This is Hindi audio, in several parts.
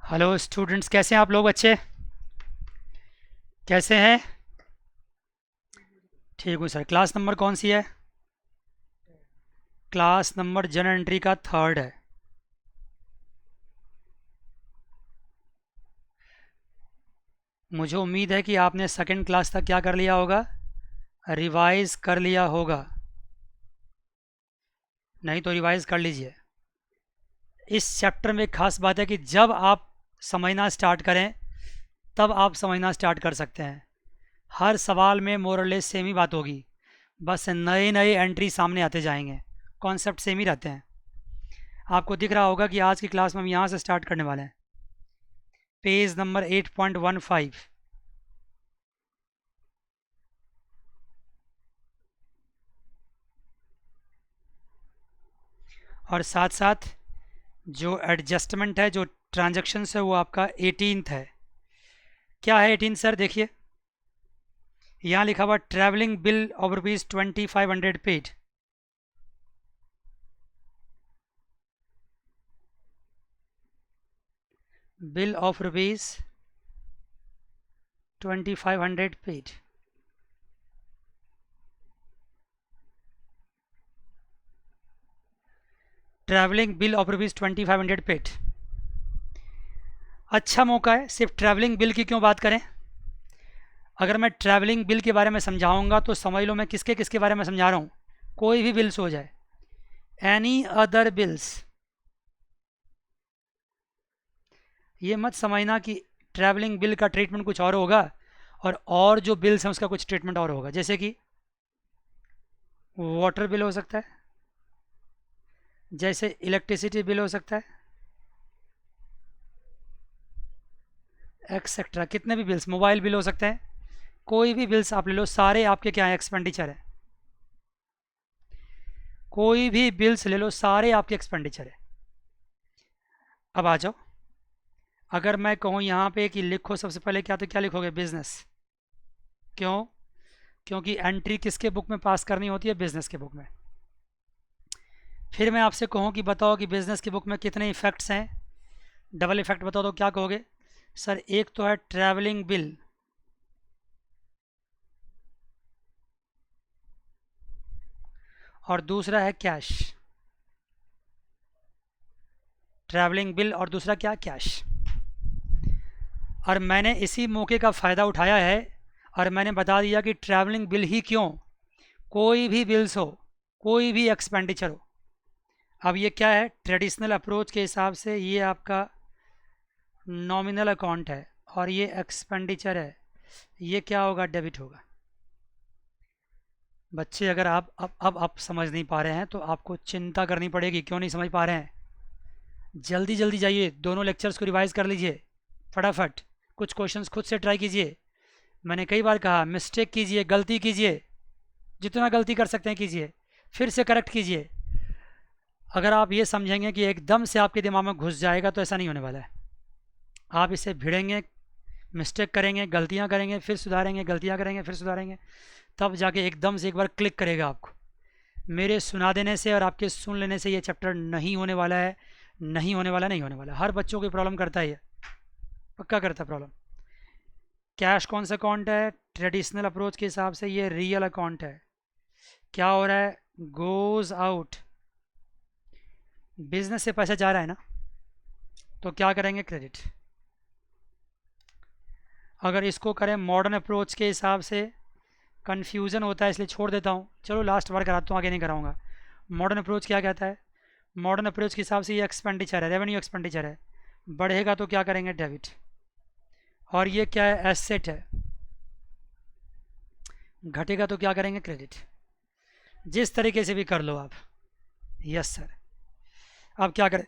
हेलो स्टूडेंट्स, कैसे हैं आप लोग? अच्छे कैसे हैं? ठीक हूँ सर। क्लास नंबर कौन सी है? क्लास नंबर जन एंट्री का थर्ड है। मुझे उम्मीद है कि आपने सेकंड क्लास तक क्या कर लिया होगा, रिवाइज कर लिया होगा। नहीं तो रिवाइज कर लीजिए। इस चैप्टर में एक खास बात है कि जब आप समझना स्टार्ट करें तब आप समझना स्टार्ट कर सकते हैं। हर सवाल में मोरलेस सेम ही बात होगी, बस नए नए एंट्री सामने आते जाएंगे। कॉन्सेप्ट सेम ही रहते हैं। आपको दिख रहा होगा कि आज की क्लास में हम यहाँ से स्टार्ट करने वाले हैं। Page number 8.15। और साथ साथ जो एडजस्टमेंट है, जो ट्रांजैक्शंस है, वो आपका 18th है। क्या है 18 सर? देखिए यहाँ लिखा हुआ travelling bill of ₹2500 paid. Bill of ₹2500 paid. Travelling bill of ₹2500 paid. अच्छा मौका है। सिर्फ ट्रैवलिंग बिल की क्यों बात करें? अगर मैं ट्रैवलिंग बिल के बारे में समझाऊंगा तो समझ लो मैं किसके किसके बारे में समझा रहा हूँ। कोई भी बिल्स हो जाए, एनी अदर बिल्स। ये मत समझना कि ट्रैवलिंग बिल का ट्रीटमेंट कुछ और होगा और जो बिल्स हैं उसका कुछ ट्रीटमेंट और होगा। जैसे कि वाटर बिल हो सकता है, जैसे इलेक्ट्रिसिटी बिल हो सकता है, एक्सेट्रा। कितने भी बिल्स, मोबाइल बिल हो सकते हैं। कोई भी बिल्स आप ले लो, सारे आपके क्या है, एक्सपेंडिचर है। कोई भी बिल्स ले लो, सारे आपके एक्सपेंडिचर है। अब आ जाओ। अगर मैं कहूँ यहाँ पे कि लिखो सबसे पहले क्या, तो क्या लिखोगे? बिजनेस। क्यों? क्योंकि एंट्री किसके बुक में पास करनी होती है? बिजनेस के बुक में। फिर मैं आपसे कहूँ कि बताओ कि बिजनेस की बुक में कितने इफेक्ट्स हैं, डबल इफेक्ट बताओ, तो क्या कहोगे? सर एक तो है ट्रैवलिंग बिल, और दूसरा है कैश। ट्रैवलिंग बिल और दूसरा क्या? कैश। और मैंने इसी मौके का फ़ायदा उठाया है और मैंने बता दिया कि ट्रैवलिंग बिल ही क्यों, कोई भी बिल्स हो, कोई भी एक्सपेंडिचर हो। अब ये क्या है? ट्रेडिशनल अप्रोच के हिसाब से ये आपका नॉमिनल अकाउंट है और ये एक्सपेंडिचर है। ये क्या होगा? डेबिट होगा। बच्चे, अगर अब आप समझ नहीं पा रहे हैं तो आपको चिंता करनी पड़ेगी। क्यों नहीं समझ पा रहे हैं? जल्दी जल्दी जाइए, दोनों लेक्चर्स को रिवाइज कर लीजिए फटाफट। कुछ क्वेश्चंस खुद से ट्राई कीजिए। मैंने कई बार कहा, मिस्टेक कीजिए, गलती कीजिए, जितना गलती कर सकते हैं कीजिए, फिर से करेक्ट कीजिए। अगर आप ये समझेंगे कि एकदम से आपके दिमाग में घुस जाएगा तो ऐसा नहीं होने वाला है। आप इसे भिड़ेंगे, मिस्टेक करेंगे, गलतियाँ करेंगे, फिर सुधारेंगे, गलतियाँ करेंगे, फिर सुधारेंगे, तब जाके एकदम से एक बार क्लिक करेगा आपको। मेरे सुना देने से और आपके सुन लेने से ये चैप्टर नहीं होने वाला है। नहीं होने वाला, नहीं होने वाला। हर बच्चों की प्रॉब्लम करता है ये, पक्का करता है प्रॉब्लम। कैश कौन सा अकाउंट है? ट्रेडिशनल अप्रोच के हिसाब से ये रियल अकाउंट है। क्या हो रहा है? Goes out. बिजनेस से पैसा जा रहा है ना, तो क्या करेंगे? क्रेडिट। अगर इसको करें मॉडर्न अप्रोच के हिसाब से, कन्फ्यूज़न होता है इसलिए छोड़ देता हूँ। चलो लास्ट बार कराता हूँ, आगे नहीं कराऊंगा। मॉडर्न अप्रोच क्या कहता है? मॉडर्न अप्रोच के हिसाब से ये एक्सपेंडिचर है, रेवेन्यू एक्सपेंडिचर है। बढ़ेगा तो क्या करेंगे? डेबिट। और ये क्या है? एसेट है। घटेगा तो क्या करेंगे? क्रेडिट। जिस तरीके से भी कर लो आप। Yes sir. अब क्या करें?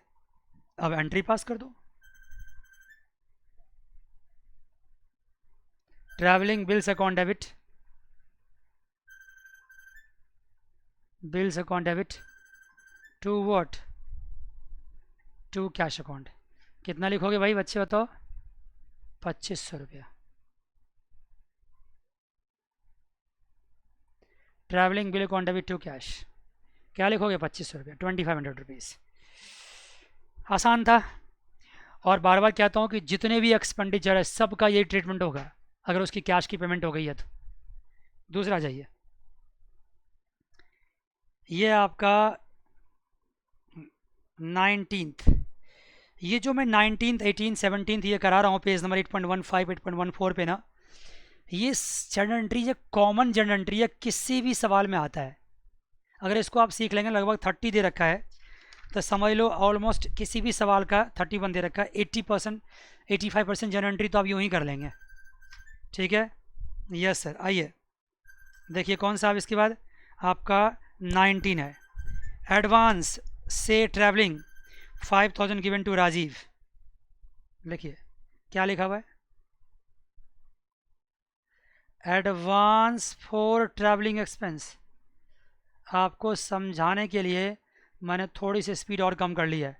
अब एंट्री पास कर दो। Travelling bills account debit, bills account debit to what? To cash account. कितना लिखोगे भाई बच्चे, बताओ? 2500 रुपया। Travelling bill account debit to cash. क्या लिखोगे? 2500 रुपया, ₹2500। आसान था। और बार बार कहता हूँ कि जितने भी एक्सपेंडिचर है सबका यही ट्रीटमेंट होगा अगर उसकी कैश की पेमेंट हो गई है तो। दूसरा जाइए, ये आपका 19th, ये जो मैं 19th 18th 17th ये करा रहा हूँ पेज नंबर 8.15 8.14 पे ना, ये जर्नल एंट्री, ये कॉमन जर्नल एंट्री है, किसी भी सवाल में आता है। अगर इसको आप सीख लेंगे, लगभग 30 दे रखा है तो समझ लो ऑलमोस्ट किसी भी सवाल का 31 दे रखा है, 80% 85% जर्नल एंट्री तो आप यूँ ही कर लेंगे। ठीक है, यस सर। आइए देखिए कौन सा, अब इसके बाद आपका 19 है, एडवांस से ट्रैवलिंग 5000 गिवन टू राजीव। देखिए क्या लिखा हुआ है, एडवांस फॉर ट्रैवलिंग एक्सपेंस। आपको समझाने के लिए मैंने थोड़ी सी स्पीड और कम कर ली है।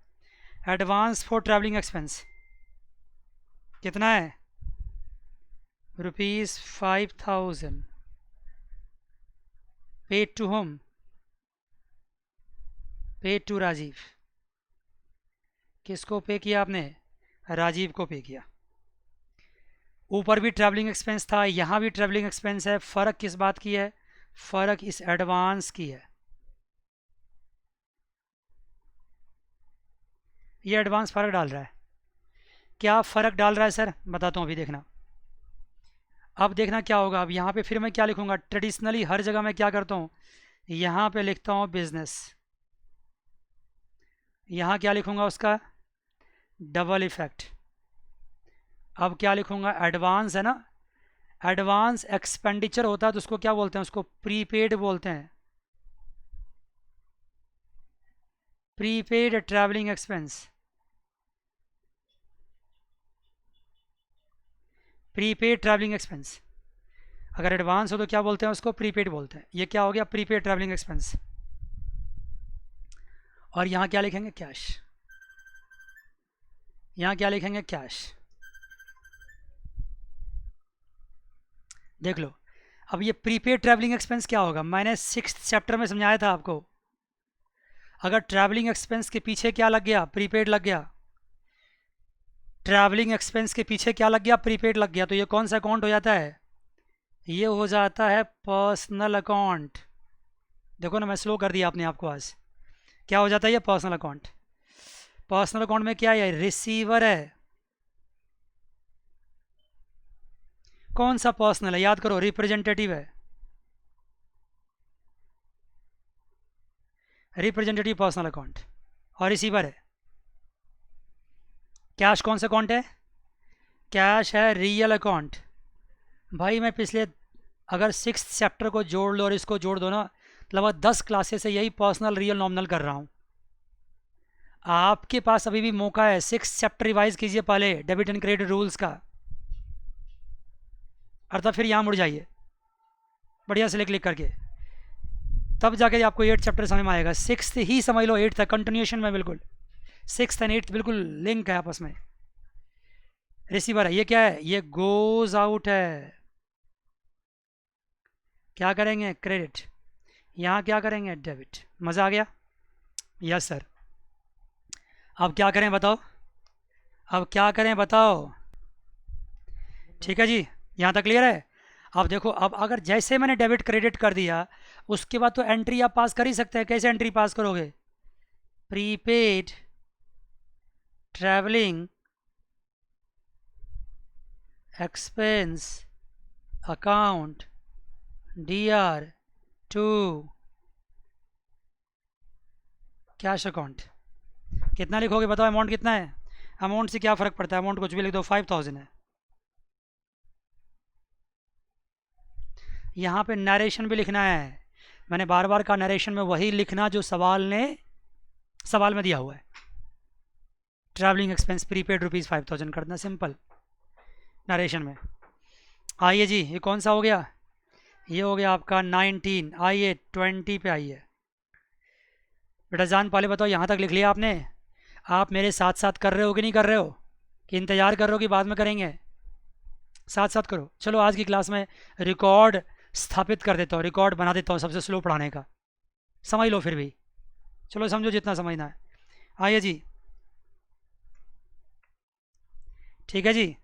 एडवांस फॉर ट्रैवलिंग एक्सपेंस कितना है, ₹5000 paid to home, paid to Rajiv. किसको पे किया आपने, राजीव को पे किया। ऊपर भी ट्रैवलिंग एक्सपेंस था, यहाँ भी ट्रैवलिंग एक्सपेंस है। फ़र्क किस बात की है, फ़र्क इस एडवांस की है। ये एडवांस फ़र्क डाल रहा है। क्या फ़र्क डाल रहा है सर, बताता हूँ अभी, देखना। अब देखना क्या होगा। अब यहाँ पे फिर मैं क्या लिखूँगा, ट्रेडिशनली हर जगह मैं क्या करता हूँ, यहाँ पे लिखता हूँ बिजनेस, यहाँ क्या लिखूँगा उसका डबल इफेक्ट। अब क्या लिखूँगा, एडवांस है ना, एडवांस एक्सपेंडिचर होता है तो उसको क्या बोलते हैं, उसको प्रीपेड बोलते हैं, prepaid travelling expense, prepaid travelling expense. अगर एडवांस हो तो क्या बोलते हैं उसको, प्रीपेड बोलते हैं। ये क्या हो गया, प्रीपेड ट्रैवलिंग एक्सपेंस। और यहाँ क्या लिखेंगे, कैश। यहाँ क्या लिखेंगे, कैश। देख लो, अब ये प्रीपेड ट्रैवलिंग एक्सपेंस क्या होगा, मैंने 6th चैप्टर में समझाया था आपको। अगर ट्रैवलिंग एक्सपेंस के पीछे क्या लग गया, प्रीपेड लग गया, ट्रैवलिंग एक्सपेंस के पीछे क्या लग गया, प्रीपेड लग गया, तो ये कौन सा अकाउंट हो जाता है, ये हो जाता है पर्सनल अकाउंट। देखो ना, मैं स्लो कर दिया अपने आप को आज। क्या हो जाता है ये, पर्सनल अकाउंट। पर्सनल अकाउंट में क्या है, रिसीवर है। कौन सा पर्सनल है, याद करो, रिप्रेजेंटेटिव है, रिप्रेजेंटेटिव पर्सनल अकाउंट। और रिसीवर है कैश। कौन सा अकाउंट है, कैश है रियल अकाउंट। भाई मैं पिछले अगर 6th चैप्टर को जोड़ लो और इसको जोड़ दो ना, लगभग 10 क्लासेस से यही पर्सनल रियल नॉमिनल कर रहा हूँ। आपके पास अभी भी मौका है, 6th चैप्टर रिवाइज कीजिए पहले, डेबिट एंड क्रेडिट रूल्स का, अर्थात फिर यहाँ मुड़ जाइए बढ़िया से लिख करके, तब जाके आपको 8th चैप्टर समझ में आएगा। 6th ही समझ लो, 8th है कंटिन्यूएशन में, बिल्कुल 6th एंड 8th बिल्कुल लिंक है आपस में। रिसीवर है, ये क्या है, ये गोज आउट है, क्या करेंगे, क्रेडिट। यहाँ क्या करेंगे, डेबिट। मज़ा आ गया, यस सर। अब क्या करें बताओ, अब क्या करें बताओ। ठीक है जी, यहाँ तक क्लियर है। अब देखो, अब अगर जैसे मैंने डेबिट क्रेडिट कर दिया, उसके बाद तो एंट्री आप पास कर ही सकते हैं। कैसे एंट्री पास करोगे, prepaid travelling expense account DR to cash account. कितना लिखोगे बताओ, अमाउंट कितना है, अमाउंट से क्या फ़र्क पड़ता है, अमाउंट कुछ भी लिख दो, 5000 है। यहाँ पे नरेशन भी लिखना है, मैंने बार बार कहा नरेशन में वही लिखना जो सवाल में दिया हुआ है। ट्रैवलिंग एक्सपेंस प्रीपेड ₹5000 करना, सिंपल नरेशन में। आइए जी, ये कौन सा हो गया, ये हो गया आपका 19। आइए 20 पे आइए। बेटा जान पहले बताओ, यहाँ तक लिख लिया आपने, आप मेरे साथ साथ कर रहे हो कि नहीं कर रहे हो, कि इंतज़ार कर रहे हो कि बाद में करेंगे, साथ साथ करो। चलो आज की क्लास में रिकॉर्ड स्थापित कर देता हूँ, रिकॉर्ड बना देता हूँ सबसे स्लो पढ़ाने का, समझ लो फिर भी, चलो समझो जितना समझना है। आइए जी, ठीक है जी।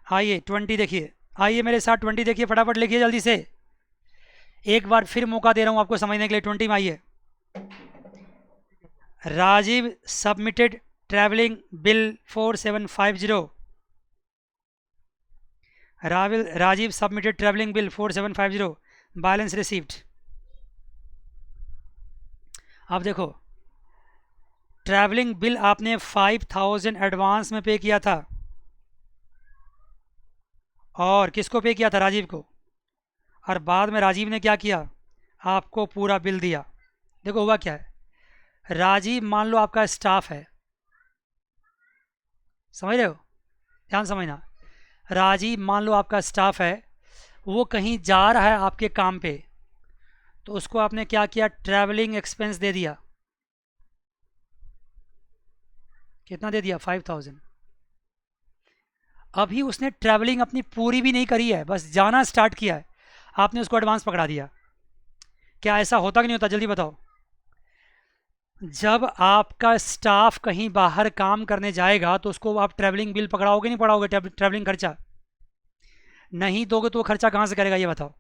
आइए 20 देखिए, आइए मेरे साथ 20 देखिए, फटाफट लिखिए जल्दी से। एक बार फिर मौका दे रहा हूँ आपको समझने के लिए। 20 में आइए। Rajiv submitted travelling bill 4750। Rajiv submitted travelling bill 4750, balance received. अब देखो, ट्रैवलिंग बिल आपने 5000 एडवांस में पे किया था, और किसको पे किया था? राजीव को। और बाद में राजीव ने क्या किया? आपको पूरा बिल दिया। देखो हुआ क्या है, राजीव मान लो आपका स्टाफ है, समझ रहे हो, ध्यान समझना। राजीव मान लो आपका स्टाफ है, वो कहीं जा रहा है आपके काम पे, तो उसको आपने क्या किया? ट्रैवलिंग एक्सपेंस दे दिया। कितना दे दिया? 5000। अभी उसने ट्रैवलिंग अपनी पूरी भी नहीं करी है, बस जाना स्टार्ट किया है, आपने उसको एडवांस पकड़ा दिया। क्या ऐसा होता कि नहीं होता? जल्दी बताओ। जब आपका स्टाफ कहीं बाहर काम करने जाएगा तो उसको आप ट्रैवलिंग बिल पकड़ाओगे नहीं पकड़ाओगे? ट्रैवलिंग खर्चा नहीं दोगे तो वो खर्चा कहाँ से करेगा, ये बताओ।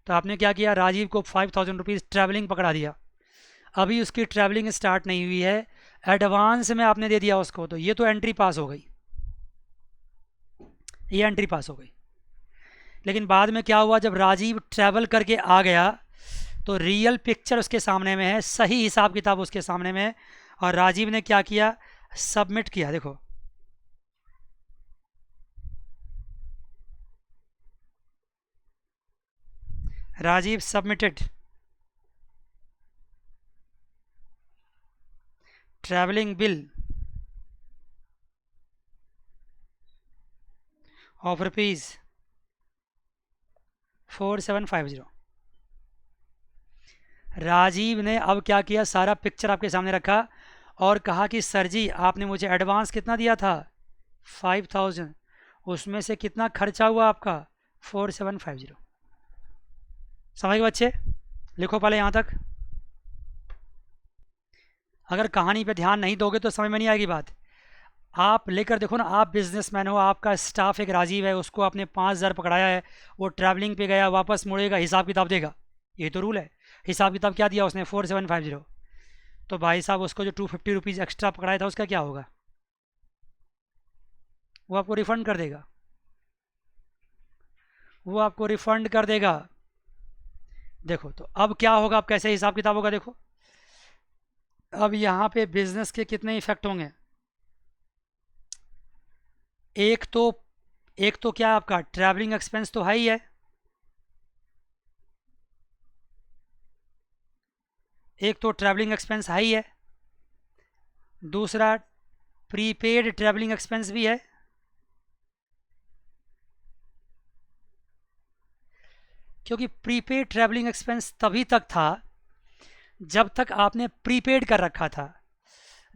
तो आपने क्या किया? राजीव को 5000 रुपीज़ ट्रैवलिंग पकड़ा दिया। अभी उसकी ट्रैवलिंग स्टार्ट नहीं हुई है, एडवांस में आपने दे दिया उसको, तो ये तो एंट्री पास हो गई, ये एंट्री पास हो गई। लेकिन बाद में क्या हुआ? जब राजीव ट्रैवल करके आ गया तो रियल पिक्चर उसके सामने में है, सही हिसाब किताब उसके सामने में है, और राजीव ने क्या किया? सबमिट किया। देखो Rajiv submitted travelling bill of rupees 4750। Rajiv ने अब क्या किया? सारा पिक्चर आपके सामने रखा और कहा कि सर जी आपने मुझे एडवांस कितना दिया था? 5000। उसमें से कितना खर्चा हुआ आपका? 4750। समझ गए बच्चे? लिखो पहले यहाँ तक। अगर कहानी पे ध्यान नहीं दोगे तो समझ में नहीं आएगी बात। आप लेकर देखो ना, आप बिजनेसमैन हो, आपका स्टाफ एक राजीव है, उसको आपने 5000 पकड़ाया है, वो ट्रैवलिंग पे गया, वापस मुड़ेगा, हिसाब किताब देगा, ये तो रूल है। हिसाब किताब क्या दिया उसने? 4750। तो भाई साहब उसको जो 250 रुपीज़ एक्स्ट्रा पकड़ाया था उसका क्या होगा? वो आपको रिफ़ंड कर देगा, वो आपको रिफ़ंड कर देगा। देखो तो अब क्या होगा? अब कैसे हिसाब किताब होगा? देखो अब यहाँ पे बिजनेस के कितने इफेक्ट होंगे। एक तो क्या आपका ट्रैवलिंग एक्सपेंस तो है ही है, एक तो ट्रैवलिंग एक्सपेंस है ही है, दूसरा प्रीपेड ट्रैवलिंग एक्सपेंस भी है। क्योंकि प्रीपेड ट्रैवलिंग एक्सपेंस तभी तक था जब तक आपने प्रीपेड कर रखा था।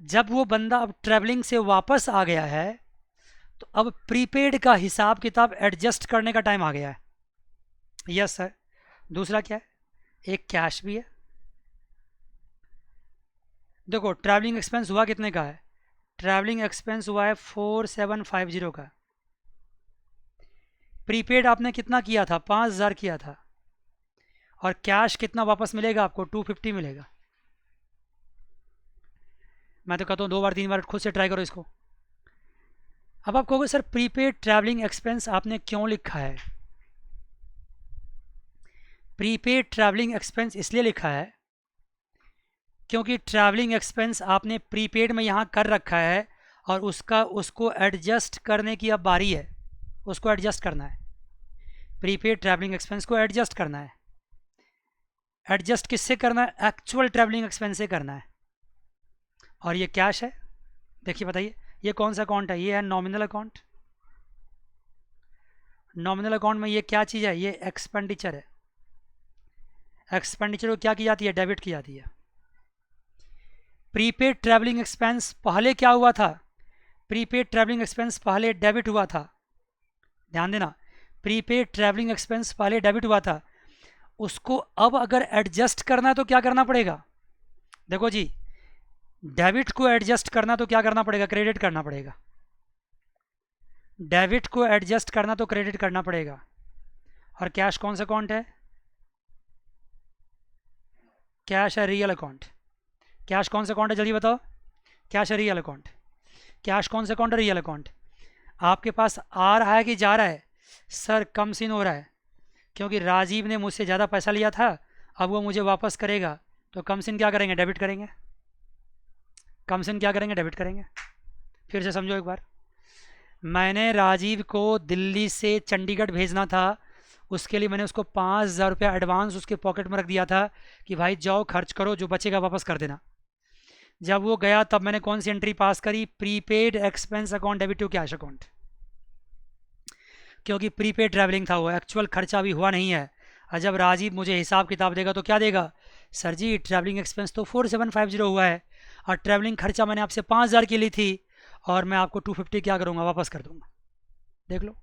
जब वो बंदा अब ट्रैवलिंग से वापस आ गया है तो अब प्रीपेड का हिसाब किताब एडजस्ट करने का टाइम आ गया है। Yes sir. दूसरा क्या है? एक कैश भी है। देखो ट्रैवलिंग एक्सपेंस हुआ कितने का है? ट्रैवलिंग एक्सपेंस हुआ है 4750 का। प्रीपेड आपने कितना किया था? 5000 किया था। और कैश कितना वापस मिलेगा आपको? 250 मिलेगा। मैं तो कहता हूँ 2 बार 3 बार खुद से ट्राई करो इसको। अब आप कहोगे सर प्रीपेड ट्रैवलिंग एक्सपेंस आपने क्यों लिखा है? प्रीपेड ट्रैवलिंग एक्सपेंस इसलिए लिखा है क्योंकि ट्रैवलिंग एक्सपेंस आपने प्रीपेड में यहाँ कर रखा है, और उसको एडजस्ट करने की अब बारी है। उसको एडजस्ट करना है, प्रीपेड ट्रैवलिंग एक्सपेंस को एडजस्ट करना है। एडजस्ट किससे करना है? एक्चुअल ट्रैवलिंग एक्सपेंस से करना है। और ये कैश है। देखिए बताइए ये कौन सा अकाउंट है? ये है नॉमिनल अकाउंट। नॉमिनल अकाउंट में ये क्या चीज़ है? ये एक्सपेंडिचर है। एक्सपेंडिचर को क्या की जाती है? डेबिट की जाती है। प्रीपेड ट्रैवलिंग एक्सपेंस पहले क्या हुआ था? प्रीपेड ट्रैवलिंग एक्सपेंस पहले डेबिट हुआ था। ध्यान देना, प्रीपेड ट्रैवलिंग एक्सपेंस पहले डेबिट हुआ था, उसको अब अगर एडजस्ट करना है तो क्या करना पड़ेगा? देखो जी, डेबिट को एडजस्ट करना तो क्या करना पड़ेगा? क्रेडिट करना पड़ेगा। डेबिट को एडजस्ट करना तो क्रेडिट करना पड़ेगा। और कैश कौन सा अकाउंट है? कैश है रियल अकाउंट। कैश कौन सा अकाउंट है जल्दी बताओ? कैश है रियल अकाउंट। कैश कौन सा अकाउंट है? Real account. आपके पास आ रहा है कि जा रहा है? सर कम सीन हो रहा है, क्योंकि राजीव ने मुझसे ज़्यादा पैसा लिया था, अब वो मुझे वापस करेगा, तो कम सीन क्या करेंगे? डेबिट करेंगे। कम सीन क्या करेंगे? डेबिट करेंगे। फिर से समझो एक बार। मैंने राजीव को दिल्ली से चंडीगढ़ भेजना था, उसके लिए मैंने उसको 5,000 रुपया एडवांस उसके पॉकेट में रख दिया था कि भाई जाओ खर्च करो, जो बचेगा वापस कर देना। जब वो गया तब मैंने कौन सी एंट्री पास करी? Prepaid expense account debit to cash account, क्योंकि प्रीपेड ट्रैवलिंग था, वो एक्चुअल खर्चा अभी हुआ नहीं है। और जब राजीव मुझे हिसाब किताब देगा तो क्या देगा? सर जी ट्रैवलिंग एक्सपेंस तो 4750 हुआ है, और ट्रैवलिंग खर्चा मैंने आपसे 5,000 की ली थी, और मैं आपको 250 क्या करूँगा? वापस कर दूँगा। देख लो।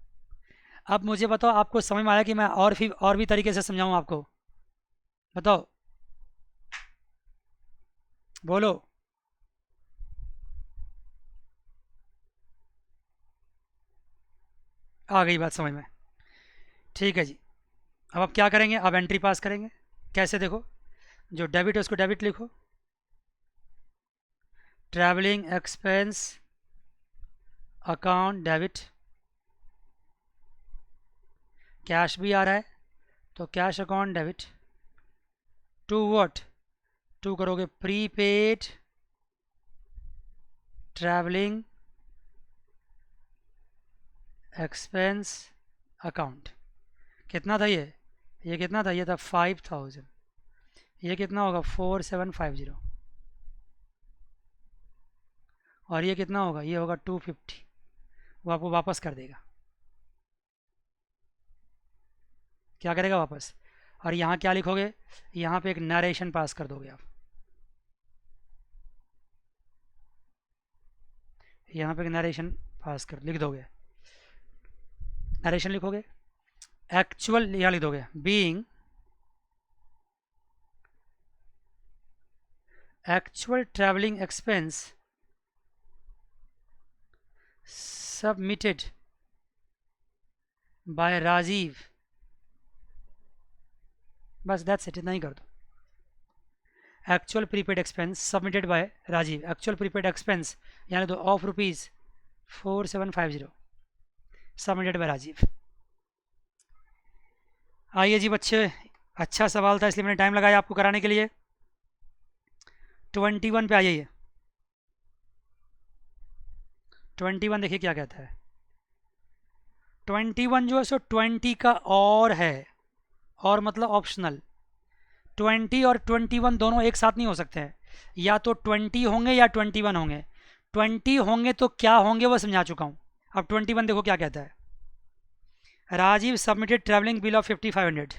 अब मुझे बताओ, आपको समझ में आया कि मैं और भी तरीके से समझाऊँ आपको? बताओ, बोलो। आ गई बात समझ में? ठीक है जी। अब आप क्या करेंगे? अब एंट्री पास करेंगे। कैसे? देखो, जो डेबिट है उसको डेबिट लिखो, travelling expense account debit. Cash भी आ रहा है तो cash account debit to what? To करोगे प्रीपेड ट्रैवलिंग एक्सपेंस अकाउंट। कितना था ये? ये कितना था? ये था 5,000। ये कितना होगा? 4750। और ये कितना होगा? ये होगा 250। वो आपको वापस कर देगा। क्या करेगा? वापस। और यहाँ क्या लिखोगे? यहाँ पे एक नरेशन पास कर दोगे आप। यहाँ पे एक नरेशन पास कर लिख दोगे। नरेशन लिखोगे, एक्चुअल यहाँ लिख दोगे, being actual travelling expense submitted by Rajiv. बस दैट्स इट, इतना ही कर दो। Actual prepaid expense submitted by Rajiv, actual prepaid expense यानी दो ऑफ ₹4750 सबमिटेड बाय राजीव। आइए जी बच्चे, अच्छा सवाल था इसलिए मैंने टाइम लगाया आपको कराने के लिए। 21 पे आइए। 21 देखिए क्या कहता है। 21 जो है सो 20 का और है, और मतलब ऑप्शनल। 20 और 21 दोनों एक साथ नहीं हो सकते हैं, या तो 20 होंगे या 21 होंगे। 20 होंगे तो क्या होंगे वो समझा चुका हूँ। अब 21 देखो क्या कहता है। Rajiv submitted travelling bill of 5500।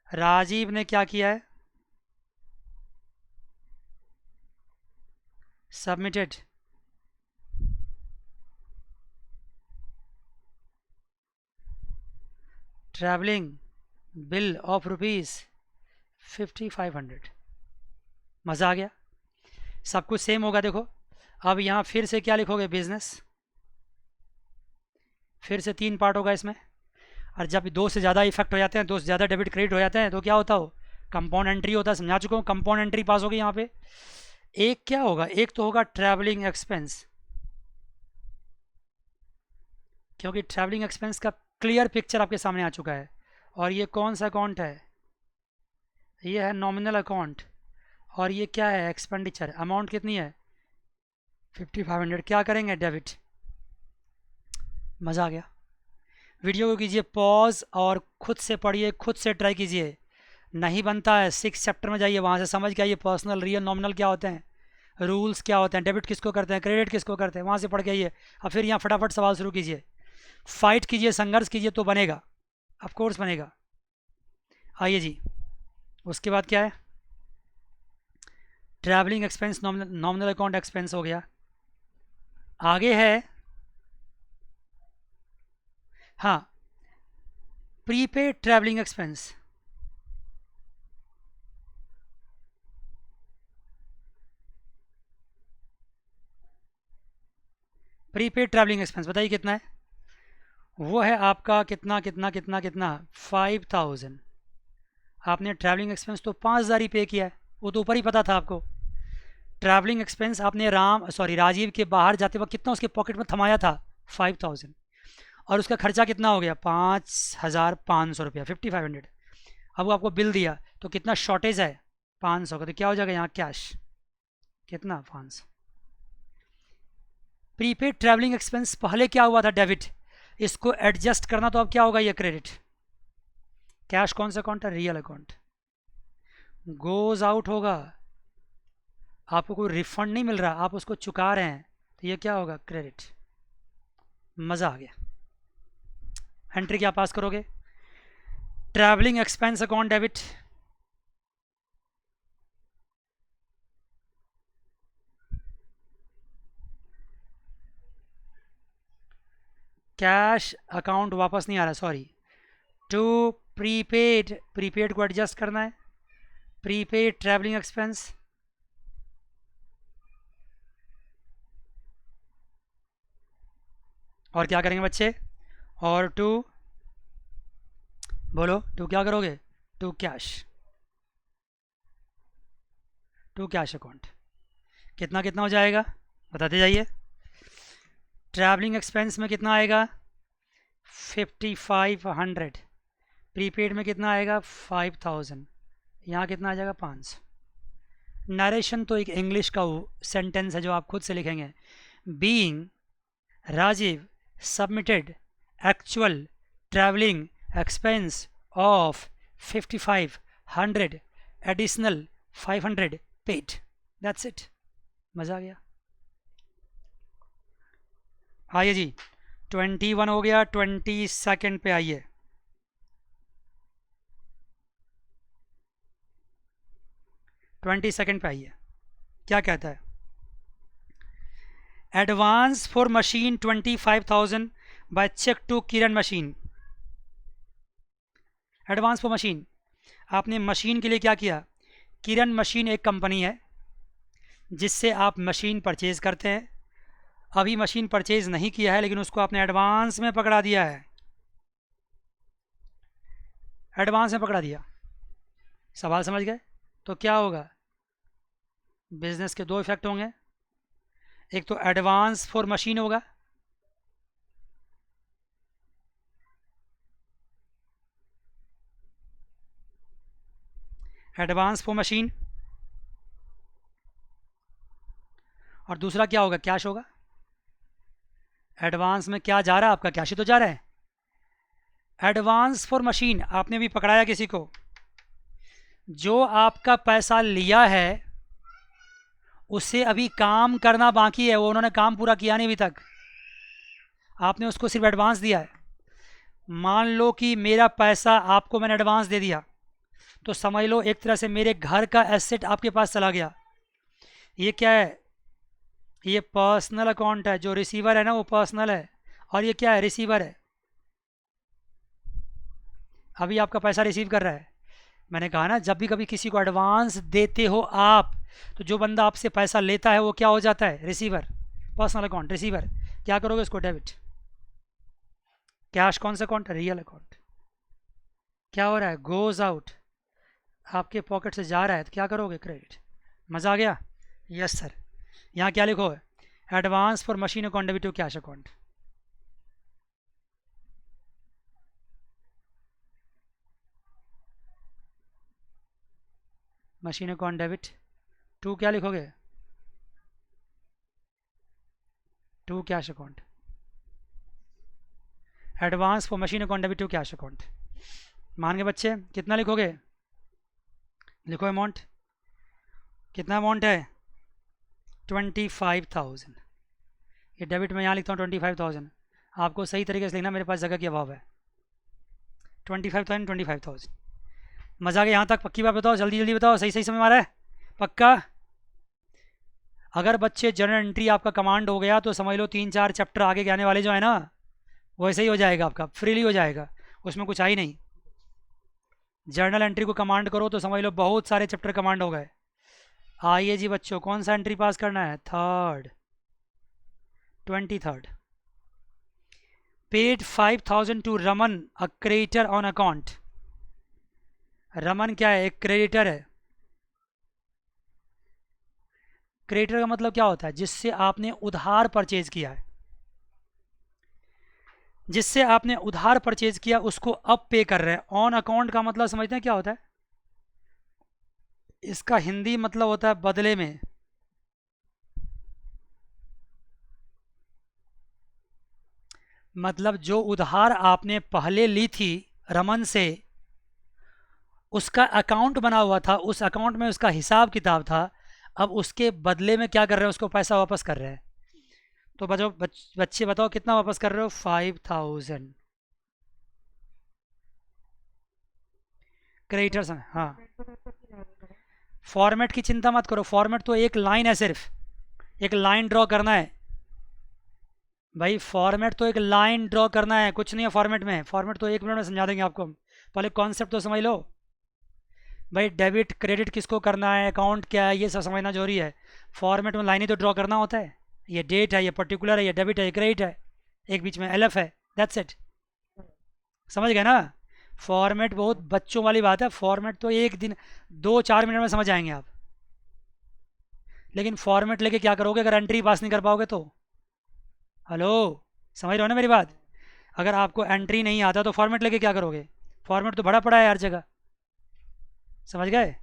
Rajiv ने क्या किया है? Submitted travelling bill of ₹5500। मज़ा आ गया? सब कुछ सेम होगा। देखो, अब यहाँ फिर से क्या लिखोगे? बिजनेस। फिर से 3 पार्ट होगा इसमें, और जब दो से ज़्यादा इफेक्ट हो जाते हैं, दो से ज़्यादा डेबिट क्रेडिट हो जाते हैं, तो क्या होता हो? कंपाउंड एंट्री होता है। समझा चुका हूँ, कंपाउंड एंट्री पास होगी यहाँ पे। एक क्या होगा? एक तो होगा ट्रैवलिंग एक्सपेंस, क्योंकि ट्रैवलिंग एक्सपेंस का क्लियर पिक्चर आपके सामने आ चुका है। और ये कौन सा अकाउंट है? ये है नॉमिनल अकाउंट। और ये क्या है? एक्सपेंडिचर। अमाउंट कितनी है? 5500। क्या करेंगे? डेबिट। मज़ा आ गया? वीडियो को कीजिए पॉज और खुद से पढ़िए, खुद से ट्राई कीजिए। नहीं बनता है 6 चैप्टर में जाइए, वहाँ से समझ के आइए पर्सनल रियल नॉमिनल क्या होते हैं, रूल्स क्या होते हैं, डेबिट किसको करते हैं, क्रेडिट किसको करते हैं, वहाँ से पढ़ के आइए। और फिर यहाँ फटाफट सवाल शुरू कीजिए, फाइट कीजिए, संघर्ष कीजिए, तो बनेगा। ऑफ कोर्स बनेगा। आइए जी, उसके बाद क्या है? Travelling expense nominal account expense हो गया। आगे है, हाँ, prepaid travelling expense. Prepaid travelling expense बताइए कितना है? वो है आपका कितना कितना कितना कितना 5000। आपने ट्रैवलिंग एक्सपेंस तो 5000 ही पे किया है, वो तो ऊपर ही पता था आपको। ट्रैवलिंग एक्सपेंस आपने राजीव के बाहर जाते वक्त कितना उसके पॉकेट में थमाया था? 5000। और उसका खर्चा कितना हो गया? 5500 रुपया, 5500। अब वो आपको बिल दिया तो कितना शॉर्टेज है? 500 का। तो क्या हो जाएगा यहाँ कैश? कितना? 500। प्रीपेड ट्रैवलिंग एक्सपेंस पहले क्या हुआ था? डेबिट। इसको एडजस्ट करना तो अब क्या होगा? ये क्रेडिट। कैश कौन सा अकाउंट है? Real account. गोज आउट होगा, आपको कोई रिफंड नहीं मिल रहा, आप उसको चुका रहे हैं, तो ये क्या होगा? क्रेडिट। मज़ा आ गया। एंट्री क्या पास करोगे? Travelling expense account debit. Cash account वापस नहीं आ रहा, सॉरी। टू प्रीपेड, प्रीपेड को एडजस्ट करना है। प्रीपेड ट्रैवलिंग एक्सपेंस, और क्या करेंगे बच्चे? और टू, बोलो टू क्या करोगे? To cash, to cash account. कितना कितना हो जाएगा बताते जाइए। ट्रैवलिंग एक्सपेंस में कितना आएगा? 5500। प्रीपेड में कितना आएगा? 5000। यहाँ कितना आ जाएगा? 500। नरेशन तो एक इंग्लिश का सेंटेंस है जो आप खुद से लिखेंगे। Being Rajiv submitted actual travelling expense of 5500 additional 500 paid. That's it. मज़ा आ गया। आइए जी, 21 हो गया, 22 पे आइए। ट्वेंटी सेकेंड पे आइए। क्या कहता है? Advance for machine 25,000 by cheque to Kiran machine. Advance for machine, आपने मशीन के लिए क्या किया? किरण मशीन एक कंपनी है जिससे आप मशीन परचेज करते हैं। अभी मशीन परचेज नहीं किया है लेकिन उसको आपने एडवांस में पकड़ा दिया है। एडवांस में पकड़ा दिया। सवाल समझ गए? तो क्या होगा? बिजनेस के दो इफेक्ट होंगे। एक तो एडवांस फॉर मशीन होगा, एडवांस फॉर मशीन, और दूसरा क्या होगा? कैश होगा। एडवांस में क्या जा रहा है आपका? कैश ही तो जा रहा है। एडवांस फॉर मशीन आपने भी पकड़ाया किसी को, जो आपका पैसा लिया है उसे अभी काम करना बाकी है, वो उन्होंने काम पूरा किया नहीं अभी तक, आपने उसको सिर्फ एडवांस दिया है। मान लो कि मेरा पैसा आपको मैंने एडवांस दे दिया, तो समझ लो एक तरह से मेरे घर का एसेट आपके पास चला गया। ये क्या है? ये पर्सनल अकाउंट है। जो रिसीवर है ना वो पर्सनल है, और ये क्या है? रिसीवर है। अभी आपका पैसा रिसीव कर रहा है। मैंने कहा ना, जब भी कभी किसी को एडवांस देते हो आप, तो जो बंदा आपसे पैसा लेता है वो क्या हो जाता है? रिसीवर। Personal account, receiver. क्या करोगे इसको? डेबिट। कैश कौन सा अकाउंट है? Real account. क्या हो रहा है? गोज आउट, आपके पॉकेट से जा रहा है, तो क्या करोगे? क्रेडिट। मज़ा आ गया? Yes sir. यहाँ क्या लिखो? Advance for machine account debit to cash account. Machine account debit to क्या लिखोगे? To cash account. Advance for machine account debit to cash account. मान गए बच्चे? कितना लिखोगे? लिखो अमाउंट। कितना अमाउंट है? 25,000। ये डेबिट में यहाँ लिखता हूँ 25,000। आपको सही तरीके से लिखना, मेरे पास जगह की अभाव है। 25,000, 25,000। मज़ा आ गया यहाँ तक? पक्की बात बताओ, जल्दी जल्दी बताओ, सही सही समझ में आ रहा है? पक्का? अगर बच्चे जर्नल एंट्री आपका कमांड हो गया तो समझ लो 3-4 चैप्टर आगे के आने वाले जो है ना, वैसे ही हो जाएगा आपका, फ्रीली हो जाएगा, उसमें कुछ आई नहीं। जर्नल एंट्री को कमांड करो तो समझ लो बहुत सारे चैप्टर कमांड हो गए। आइए जी बच्चों, कौन सा एंट्री पास करना है? Third. 23rd. Paid 5,000 to Raman, a creditor on account. Raman क्या है? एक क्रेडिटर है. क्रेडिटर का मतलब क्या होता है? जिससे आपने उधार परचेज किया है. जिससे आपने उधार परचेज किया उसको अब पे कर रहे हैं. ऑन अकाउंट का मतलब समझते हैं क्या होता है? इसका हिंदी मतलब होता है बदले में. मतलब जो उधार आपने पहले ली थी रमन से, उसका अकाउंट बना हुआ था, उस अकाउंट में उसका हिसाब किताब था. अब उसके बदले में क्या कर रहे हैं? उसको पैसा वापस कर रहे हैं. तो बच्चे बताओ कितना वापस कर रहे हो? 5,000. क्रेडिटर्स. हाँ, फॉर्मेट की चिंता मत करो. फॉर्मेट तो एक लाइन है, सिर्फ एक लाइन ड्रॉ करना है भाई. फॉर्मेट तो एक लाइन ड्रॉ करना है, कुछ नहीं है फॉर्मेट में. फॉर्मेट तो 1 मिनट में समझा देंगे आपको. पहले कॉन्सेप्ट तो समझ लो भाई. डेबिट क्रेडिट किसको करना है, अकाउंट क्या है, ये सब समझना जरूरी है. फॉर्मेट में लाइन ही तो ड्रॉ करना होता है. ये डेट है, ये पर्टिकुलर है, ये डेबिट है, ये क्रेडिट है, एक बीच में एलएफ है. That's it. समझ गए ना? फॉर्मेट बहुत बच्चों वाली बात है. फॉर्मेट तो एक दिन 2-4 मिनट में समझ आएंगे आप. लेकिन फॉर्मेट लेके क्या करोगे अगर एंट्री पास नहीं कर पाओगे तो? हेलो, समझ रहे हो ना मेरी बात? अगर आपको एंट्री नहीं आता तो फॉर्मेट लेके क्या करोगे? फॉर्मेट तो बड़ा पड़ा है हर जगह. समझ गए?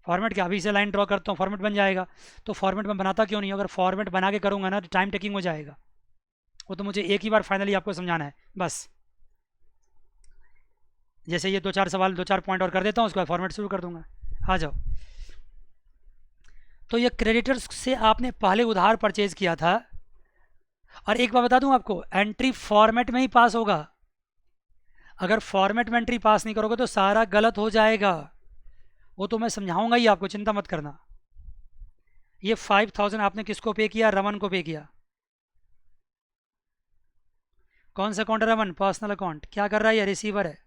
फॉर्मेट क्या, अभी से लाइन ड्रॉ करता हूँ फॉर्मेट बन जाएगा. तो फॉर्मेट में बनाता क्यों नहीं? अगर फॉर्मेट बना के करूँगा ना तो टाइम टेकिंग हो जाएगा. वो तो मुझे एक ही बार फाइनली आपको समझाना है बस. जैसे ये 2-4 पॉइंट और कर देता हूँ, उसके बाद फॉर्मेट शुरू कर दूंगा. आ जाओ. तो ये क्रेडिटर्स से आपने पहले उधार परचेज किया था. और एक बार बता दूं आपको, एंट्री फॉर्मेट में ही पास होगा. अगर फॉर्मेट में एंट्री पास नहीं करोगे तो सारा गलत हो जाएगा. वो तो मैं समझाऊंगा ही आपको, चिंता मत करना. ये 5,000 आपने किसको पे किया? रमन को पे किया. कौन सा अकाउंट है रमन? Personal account. क्या कर रहा है? ये रिसीवर है.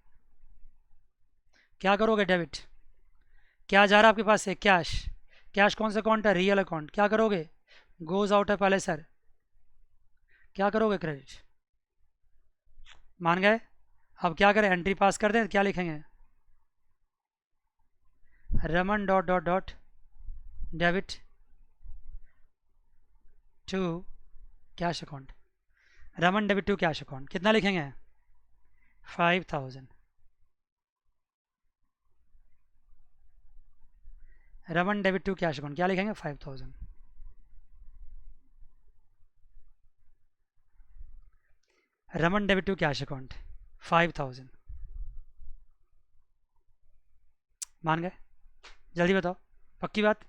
क्या करोगे? डेबिट. क्या जा रहा है आपके पास से? कैश. कैश कौन सा अकाउंट है? Real account. क्या करोगे? गोज आउट है पहले सर. क्या करोगे? क्रेडिट. मान गए? अब क्या करें? एंट्री पास कर दें. क्या लिखेंगे? Raman dot dot dot debit to cash account. Raman debit to cash account. कितना लिखेंगे? 5,000. Raman debit to cash account. क्या लिखेंगे? 5,000. Raman debit to cash account 5,000. मान गए? जल्दी बताओ. पक्की बात?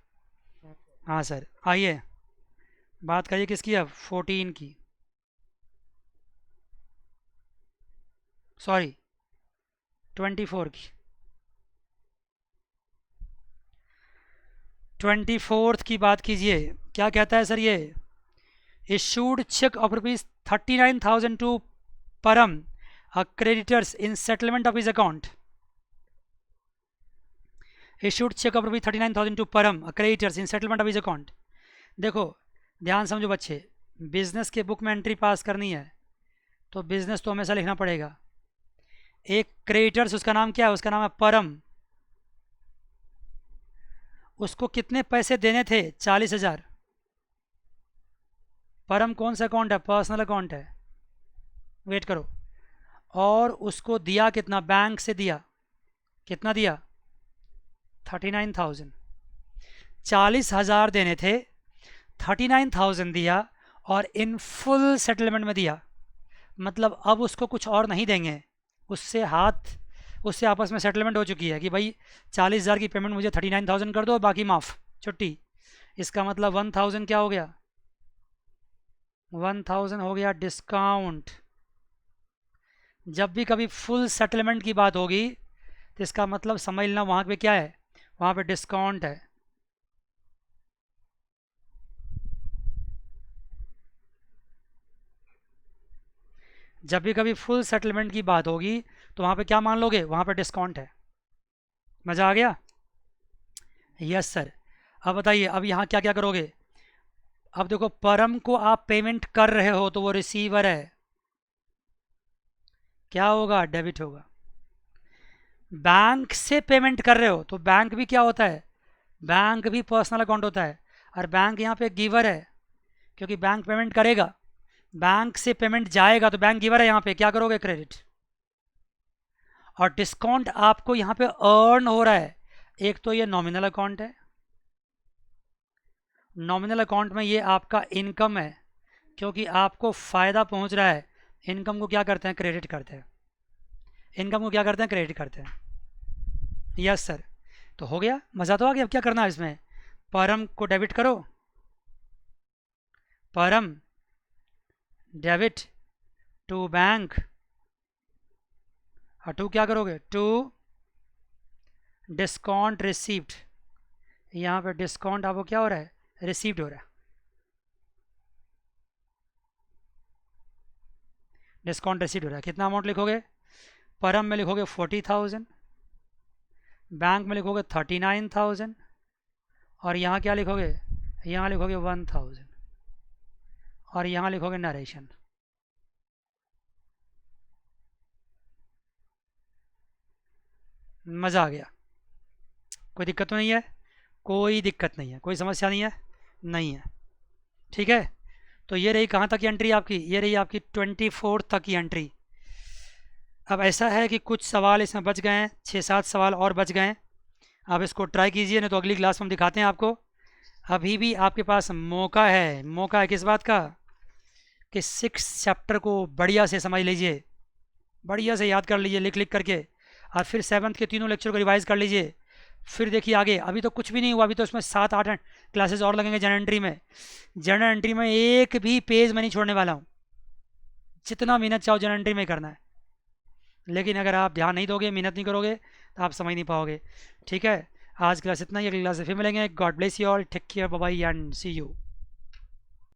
हाँ सर. आइए बात करिए किसकी अब? 14 की. सॉरी 24 की. 24th की बात कीजिए. क्या कहता है सर? ये issued check of rupees 39,000 to Param, a creditors in settlement of his account. Issued check of rupees 39,000 to Param, a creditors in settlement of his account. देखो ध्यान समझो बच्चे. बिजनेस के बुक में एंट्री पास करनी है तो बिजनेस तो हमेशा लिखना पड़ेगा. एक क्रेडिटर्स, उसका नाम क्या है? उसका नाम है परम. उसको कितने पैसे देने थे? 40,000. परम कौन सा अकाउंट है? पर्सनल अकाउंट है. वेट करो. और उसको दिया कितना? बैंक से दिया. कितना दिया? 39,000. 40,000 देने थे, 39,000 दिया और इन फुल सेटलमेंट में दिया. मतलब अब उसको कुछ और नहीं देंगे. उससे आपस में सेटलमेंट हो चुकी है कि भाई 40,000 की पेमेंट मुझे 39,000 कर दो, बाकी माफ़, छुट्टी. इसका मतलब 1,000 क्या हो गया? 1,000 हो गया डिस्काउंट. जब भी कभी फुल सेटलमेंट की बात होगी तो इसका मतलब समझ लेना वहाँ पे क्या है? वहाँ पे डिस्काउंट है. जब भी कभी फुल सेटलमेंट की बात होगी तो वहाँ पे क्या मान लोगे? वहाँ पे डिस्काउंट है. मज़ा आ गया? Yes sir. अब बताइए, अब यहाँ क्या क्या करोगे? अब देखो परम को आप पेमेंट कर रहे हो तो वो रिसीवर है, क्या होगा, डेबिट होगा। बैंक से पेमेंट कर रहे हो तो बैंक भी क्या होता है, बैंक भी पर्सनल अकाउंट होता है, और बैंक यहाँ पे गिवर है क्योंकि बैंक पेमेंट करेगा। बैंक से पेमेंट जाएगा तो बैंक गिवर है, यहाँ पे क्या करोगे, क्रेडिट। और डिस्काउंट आपको यहाँ पे अर्न हो रहा है। एक तो ये नॉमिनल अकाउंट है, नॉमिनल अकाउंट में ये आपका इनकम है क्योंकि आपको फ़ायदा पहुँच रहा है। इनकम को क्या करते हैं, क्रेडिट करते हैं। इनकम को क्या करते हैं, क्रेडिट करते हैं। Yes sir. तो हो गया, मज़ा तो आ गया। अब क्या करना है इसमें, परम को डेबिट करो, परम डेबिट टू बैंक, और टू क्या करोगे, टू डिस्काउंट रिसीव्ड। यहाँ पे डिस्काउंट आपको क्या हो रहा है, रिसीव्ड हो रहा है। डिस्काउंट रिसीव्ड हो रहा है। कितना अमाउंट लिखोगे, परम में लिखोगे 40,000, बैंक में लिखोगे 39,000, और यहाँ क्या लिखोगे, यहाँ लिखोगे 1,000, और यहाँ लिखोगे नरेशन। मज़ा आ गया। कोई दिक्कत तो नहीं है, कोई दिक्कत नहीं है, कोई समस्या नहीं है, नहीं है। ठीक है, तो ये रही कहाँ तक की एंट्री आपकी, ये रही आपकी 24 तक की एंट्री। अब ऐसा है कि कुछ सवाल इसमें बच गए हैं, 6-7 सवाल और बच गए हैं। आप इसको ट्राई कीजिए, नहीं तो अगली क्लास में हम दिखाते हैं आपको। अभी भी आपके पास मौका है, मौका है किस बात का, कि 6 चैप्टर को बढ़िया से समझ लीजिए, बढ़िया से याद कर लीजिए लिख लिख करके, और फिर 7th के तीनों लेक्चर को रिवाइज कर लीजिए। फिर देखिए आगे, अभी तो कुछ भी नहीं हुआ, अभी तो इसमें 7-8 क्लासेस और लगेंगे जनरल एंट्री में। जनरल एंट्री में एक भी पेज में नहीं छोड़ने वाला हूँ, जितना मेहनत चाहो जनरल एंट्री में करना है। लेकिन अगर आप ध्यान नहीं दोगे, मेहनत नहीं करोगे, तो आप समझ नहीं पाओगे। ठीक है, आज क्लास इतना ही, अगली क्लास से फिर मिलेंगे। God bless you all, take care, bye bye and see you.